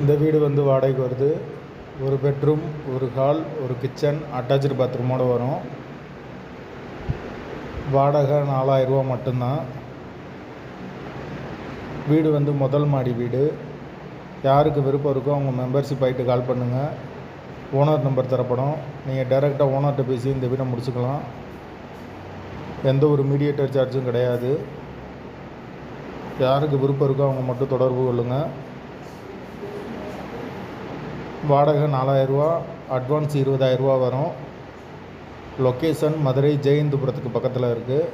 இந்த வீடு வந்து வாடகைக்கு வருது. ஒரு பெட்ரூம், ஒரு ஹால், ஒரு கிச்சன், அட்டாச்டு பாத்ரூமோடு வரும். வாடகை 4000 ரூபா மட்டும்தான். வீடு வந்து முதல் மாடி வீடு. யாருக்கு விருப்பம் இருக்கோ அவங்க மெம்பர்ஷிப் ஆகிட்டு கால் பண்ணுங்கள். ஓனர் நம்பர் தரப்படும். நீங்கள் டைரெக்டாக ஓனர்கிட்ட பேசி இந்த வீடை முடிச்சுக்கலாம். எந்த ஒரு மீடியேட்டர் சார்ஜும் கிடையாது. யாருக்கு விருப்பம் இருக்கோ அவங்க மட்டும் தொடர்பு கொள்ளுங்கள். வாடகை 4000 ரூபா, அட்வான்ஸ் 20000 ரூபா வரும். லொக்கேஷன் மதுரை ஜெயந்துபுரத்துக்கு பக்கத்தில் இருக்குது.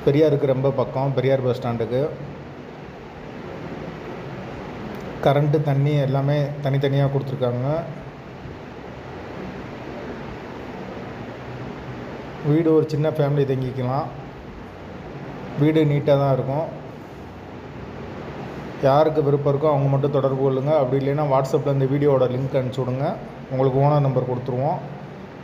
பெரியாருக்கு ரொம்ப பக்கம், பெரியார் பஸ் ஸ்டாண்டுக்கு. கரண்ட்டு, தண்ணி எல்லாமே தனித்தனியாக கொடுத்துருக்காங்க. வீடு ஒரு சின்ன ஃபேமிலி தங்கிக்கலாம். வீடு நீட்டாக தான் இருக்கும். யாருக்கு விருப்பம் இருக்கோ அவங்க மட்டும் தொடர்பு கொள்ளுங்கள். அப்படி இல்லைன்னா வாட்ஸ்அப்பில் இந்த வீடியோவோட லிங்க் அனுப்பிச்சி விடுங்க. உங்களுக்கு ஓனர் நம்பர் கொடுத்துருவோம்.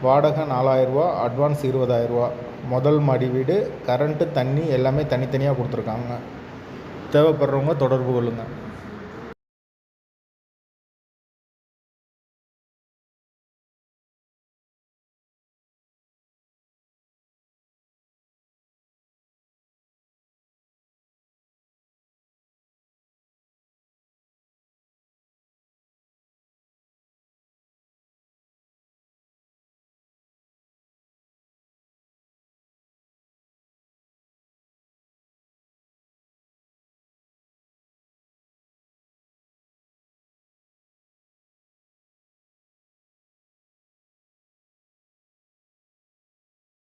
வாடகை 4000 ரூபா, அட்வான்ஸ் 20000 ரூபா. முதல் மாடி வீடு. கரண்ட்டு, தண்ணி எல்லாமே தனித்தனியாக கொடுத்துருக்காங்க. தேவைப்படுறவங்க தொடர்பு கொள்ளுங்கள்.